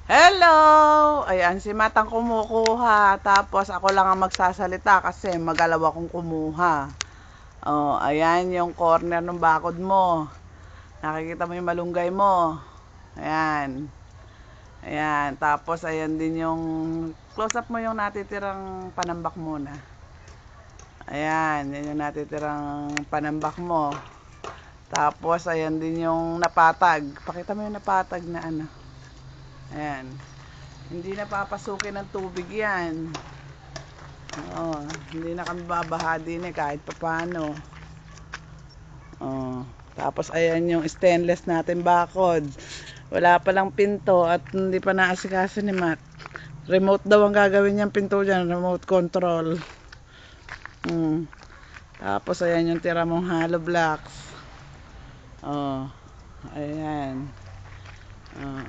Hello! Ayan, si Matang kumukuha. Tapos ako lang ang magsasalita kasi magalaw akong kumuha. Oh, ayan yung corner ng bakod mo. Nakikita mo yung malunggay mo. Ayan. Ayan. Tapos ayan din yung close up mo yung natitirang panambak muna. Ayan, yan yung natitirang panambak mo. Tapos ayan din yung napatag. Pakita mo yung napatag na ano. Ayan. Hindi na papasukin ng tubig yan. Oo, hindi na kami babaha din kahit papano. Oh, tapos ayan yung stainless natin bakod. Wala pa lang pinto at hindi pa naasikaso ni Matt. Remote daw ang gagawin niyang pinto dyan, remote control. Tapos ayan yung tira mong hollow blocks. Oh, ayan. Oh,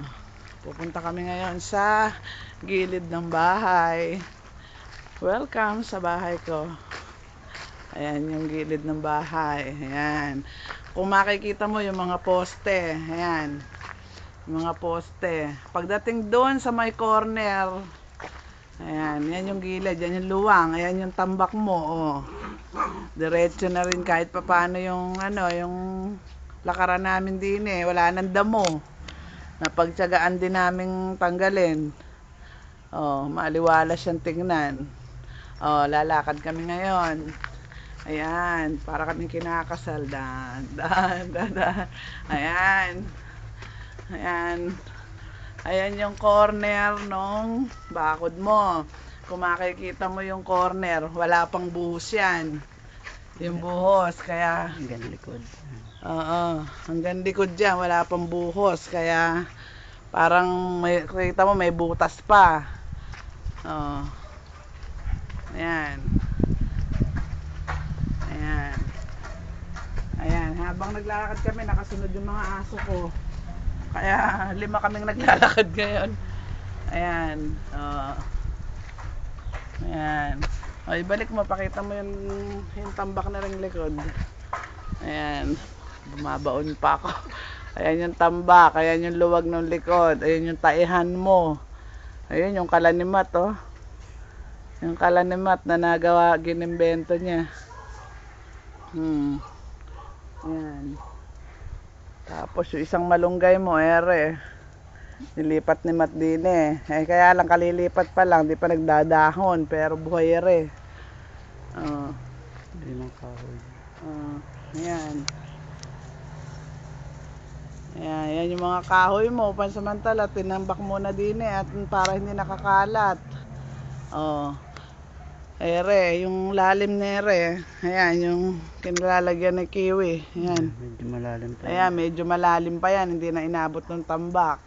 pupunta kami ngayon sa gilid ng bahay. Welcome sa bahay ko. Ayan yung gilid ng bahay. Ayan. Kung makikita mo yung mga poste. Ayan. Yung mga poste. Pagdating doon sa may corner. Ayan. Yan yung gilid. Yan yung luwang. Ayan yung tambak mo. Oh. Diretso na rin kahit papano yung ano, yung lakaran namin din eh. Wala nang damo. Napagtyagaan din naming tanggalin. Oh, maliwalas siyang tingnan. Oh, lalakad kami ngayon. Ayan, para kaming kinakasal. Dan. Ayan. Ayan. Ayan yung corner nung bakod mo. Kung makikita mo yung corner, wala pang buhos yan. Yung buhos, kaya... Hanggang likod. Oo, hanggang likod dyan, wala pang buhos. Kaya parang may, kita mo may butas pa. Oo. Ayan. Ayan. Ayan, habang naglalakad kami, nakasunod yung mga aso ko. Kaya 5 kaming naglalakad ngayon. Ayan. Ayan. O, ibalik mo, pakita mo yung tambak na ring likod. Ayan. Bumabaon pa ako. Ayan yung tambak, ayan yung luwag ng likod, ayan yung taihan mo. Ayan yung kalanimat, oh. Yung kalanimat na nagawa, ginimbento niya. Ayan. Tapos yung isang malunggay mo, ere. Nilipat ni Matt din eh. Kaya lang kalilipat pa lang, di pa nagdadahon, pero buhay ere. Limang kahoy. Ayan. Ayan, yan yung mga kahoy mo, pansamantala, tinambak mo na din eh, at para hindi nakakalat. Oh. Ere, yung lalim na ere. Ayan, yung kinalalagyan ng kiwi. Ayan. Medyo malalim pa. Ayan, medyo malalim pa yan. Hindi na inabot ng tambak.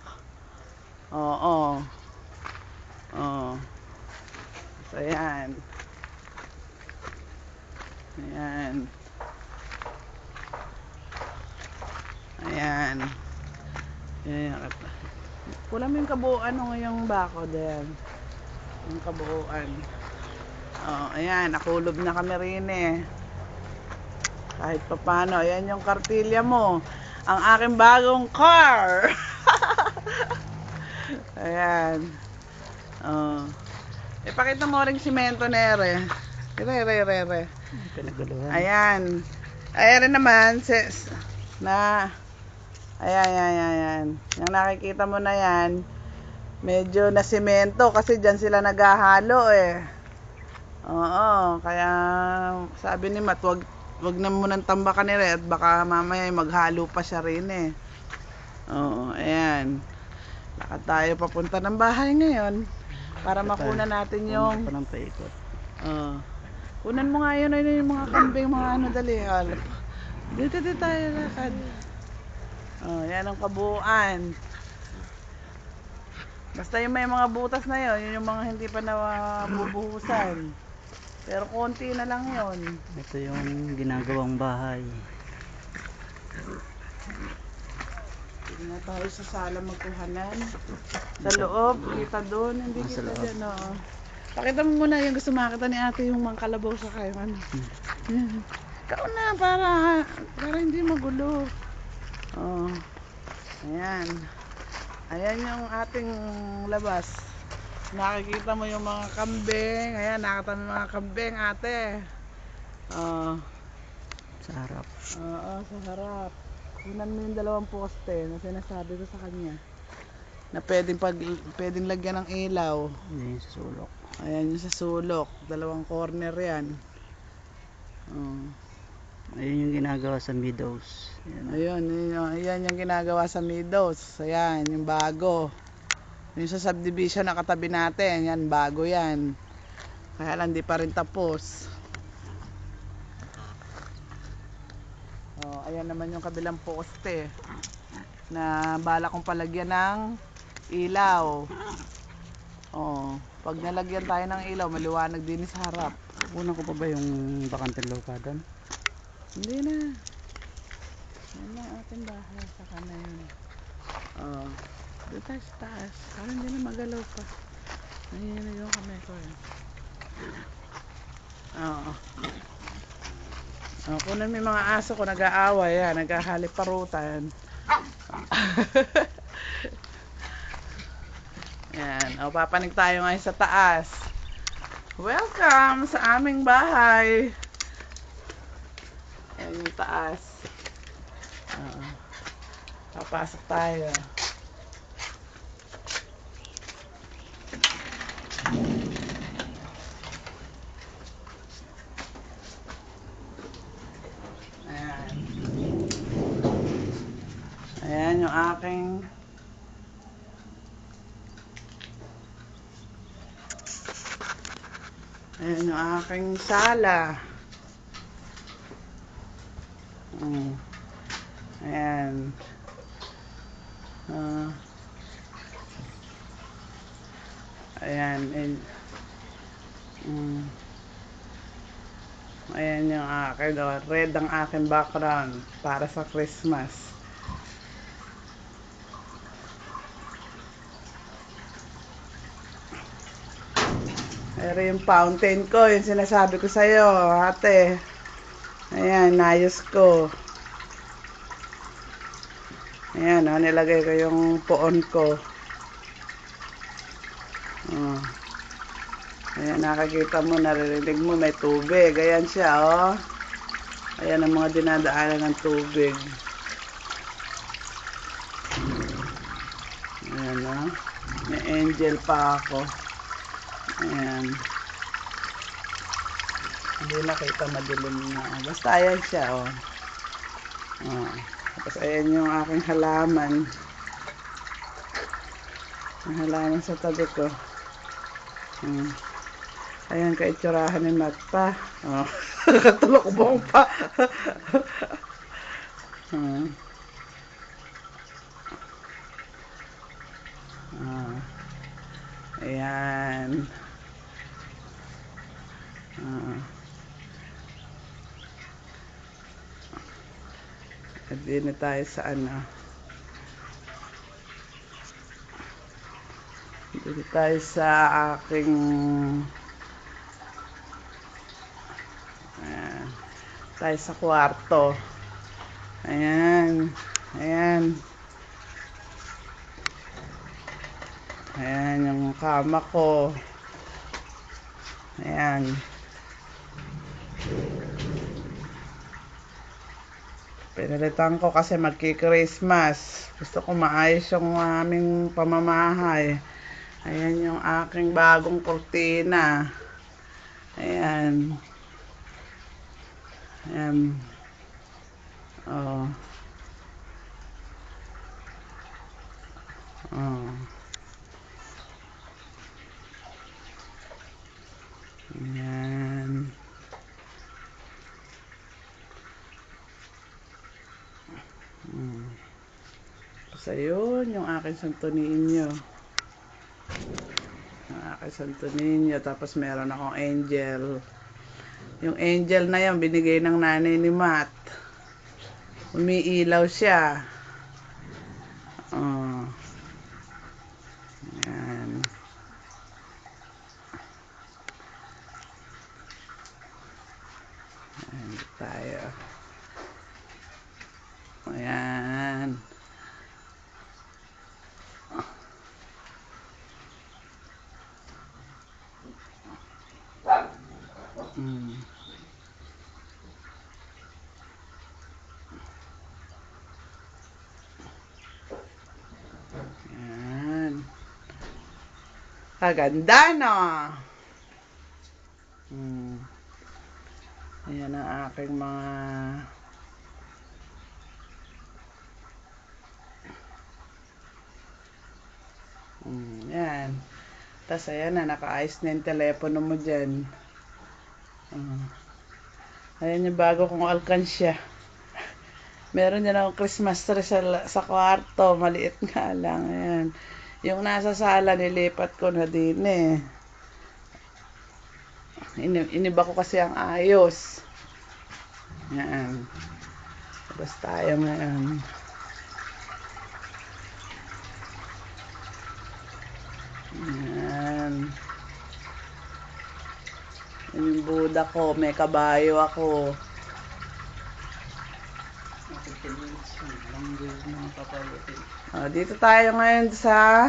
Oo. Oo. So, ayan. Ayan. Ayan. Ayan. Kulang mo yung kabuuan ng ngayong bakod. Ayan. Yung kabuuan. Oh, ayan. Nakulob na kami rin eh. Kahit pa paano. Ayan yung kartilya mo. Ang aking bagong car. Ayan. Oh. Ipakita mo rin simento na ere. Ere. Pinaguluhan. Ayan. Ayan rin naman. Na. Ayan. Yung nakikita mo na yan. Medyo na simento kasi dyan sila naghahalo eh. Oo. Kaya sabi ni Matt, wag na munang tambakan nila at baka mamaya maghalo pa siya rin eh. Oo. Ayan. Lakad tayo papunta ng bahay ngayon para makuna natin yung pa ng paikot. kunan mo nga yun yung mga kambing, mga ano, dali. Dito tayo lakad. Yan ang kabuuan. Basta yung may mga butas na yun yung mga hindi pa nabubuhusan. Pero konti na lang yun. Ito yung ginagawang bahay. Hindi na tayo sa sala magkuhanan. Sa loob, kita doon, hindi Sa kita loob. dyan, oo. Pakita mo muna yung gusto makita ni ate yung mga kalabaw sa kayo, ano. Yan. Ikaw na, para hindi magulo. Oh. Ayan. Ayan yung ating labas. Nakikita mo yung mga kambing. Ayan, nakita mo yung mga kambing, ate. Oh, Sa harap. oo, sa harap. Kunan mo yung 2 poste na sinasabi ko sa kanya. Na pwedeng lagyan ng ilaw. Yan yung sa sulok. Ayan yung sa sulok. 2 corner yan. Oh. Ayun yung ginagawa sa Meadows. Yan. Ayan yung ginagawa sa Meadows. Ayan, yung bago. Yung sa subdivision na katabi natin, yan, bago yan. Kaya lang, di pa rin tapos. Oh, ayan naman yung kabilang poste na bala kong palagyan ng ilaw. Oh, pag nalagyan tayo ng ilaw, maliwanag din sa harap. Una ko pa ba yung bakanteng lupa doon? Hindi na. Yan ang ating bahay. Saka na yun. Oh, doon tayo sa taas. Parang hindi na magalaw pa. Ayan na yung kamay ko. Oo. Oh, kunan mo yung mga aso ko nag-aaway. Yan, nagkahaliparutan. Yan. O, papanig tayo ngayon sa taas. Welcome sa aming bahay. Yan yung taas. Papasok tayo. Ayan. Ayan yung aking sala. Ayan. Ayan. Ayan yung akin. Red ang aking background para sa Christmas. Pero yung fountain ko, yung sinasabi ko sa'yo, ate. Ayan, nayos ko. Ayan, nilagay ko yung poon ko. Ayan, nakakita mo, naririnig mo, may tubig. Ayan siya, oh. Ayan ang mga dinadaanan ng tubig. Ayan, oh. May angel pa ako. Ayan. Hindi nakita, madilim na. Basta ayan siya, oh. Tapos ayan yung aking halaman. Ang halaman sa tabi ko. Ayan, kaitsurahan ni Matt pa. Katulokbong pa. Ayan. At di na tayo sa ano. Dito tayo sa aking tayo sa kwarto. Ayan. Ayan. Ayan yung kama ko. Ayan. Pinalitan ko kasi magki-Christmas. Gusto ko maayos yung aming pamamahay. Ayan yung aking bagong kurtina. Ayan. Ayan. Oh. Oh. Ayan. So, yun, yung aking Santo Niño. Yung aking Santo Niño. Tapos, meron akong angel. Yung angel na yan, binigay ng nanay ni Matt. Umiilaw siya. Oh. Ayan. Ayan tayo. Ayan. Kaganda, no? Ayan ang aking mga yan. Tapos ayan na, naka-ayos na yung telepono mo dyan. Ayan yung bago kong alkansya. Meron din akong Christmas tree sa kwarto. Maliit nga lang. Ayan. Yung nasa sala, nilipat ko na din eh. Iniba ko kasi ang ayos. Ayan. Tapos tayo ngayon. Ayan. Yan yung Buddha ko. May kabayo ako. Dito tayo ngayon sa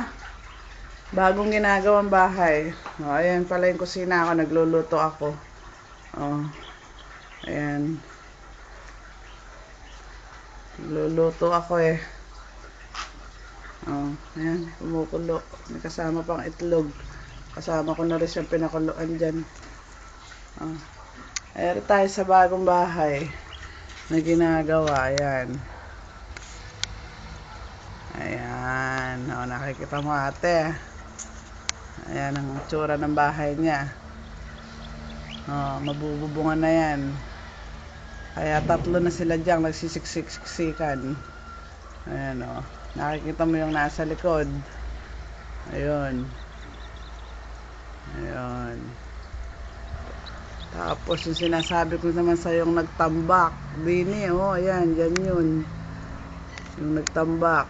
bagong ginagawang bahay. Ayan pala yung kusina ako. Nagluluto ako. Ayan. Nagluluto ako eh. Ayan. Kumukulo. May kasama pang itlog. Kasama ko na rin siyang pinakuluan dyan. Ayan tayo sa bagong bahay na ginagawa. Ayan. Ayan. Nakikita mo ate. Ayan ang tsura ng bahay niya. Mabububungan na yan. Kaya 3 na sila dyan. Nagsisiksiksikan. Ayan o. Nakikita mo yung nasa likod. Ayun. Ayun. Tapos yung sinasabi ko naman sa yung nagtambak. Bini, ayan, dyan yun. Yung nagtambak.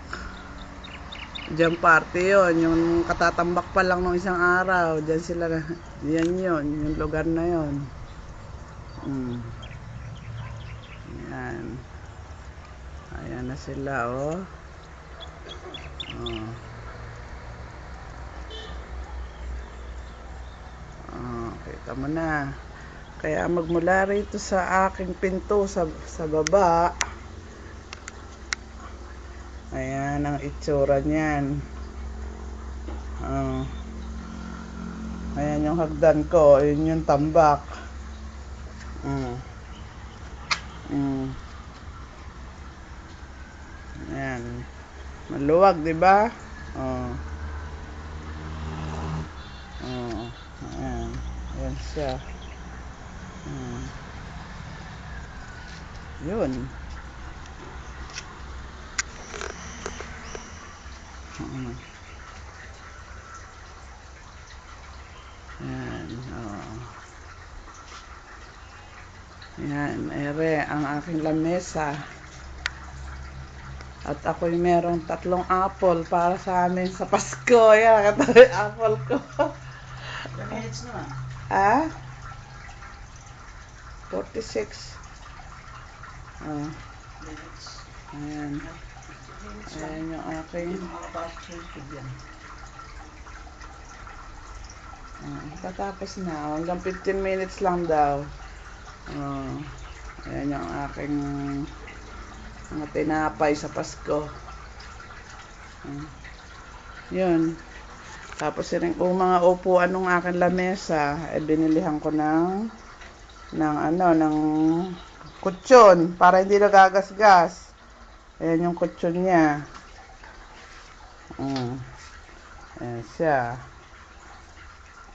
Dyan party yun. Yung katatambak pa lang ng isang araw. Dyan sila, yan yun. Yung lugar na yun. Ayan. Ayan na sila, kita mo na. Kaya magmula rito sa aking pinto sa baba. Ayan ang itsura niyan. Ayan yung hagdan ko. Yun yung tambak. Ayan. Maluwag, diba? Ayan. Ayan siya. Yun. Ayan. Ayan. Ere ang aking lamesa. At ako'y merong 3 apple para sa amin sa Pasko. Ayan, katabi apple ko. Minutes na. 46. Ayan. Ayan yung aking. Tatapos na. Hanggang 15 minutes lang daw. Ayan yung aking mga tinapay sa Pasko. Yun. Tapos yung mga upuan ng aking lamesa, binilihan ko ng kutsyon para hindi nagagasgas. Ayan yung kutsyon niya. Ayan siya.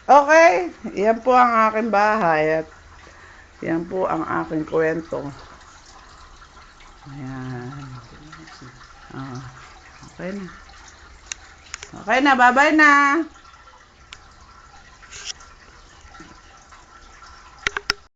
Okay, yan po ang aking bahay at yan po ang aking kwento. Ayan. Okay na. Okay na, bye-bye na.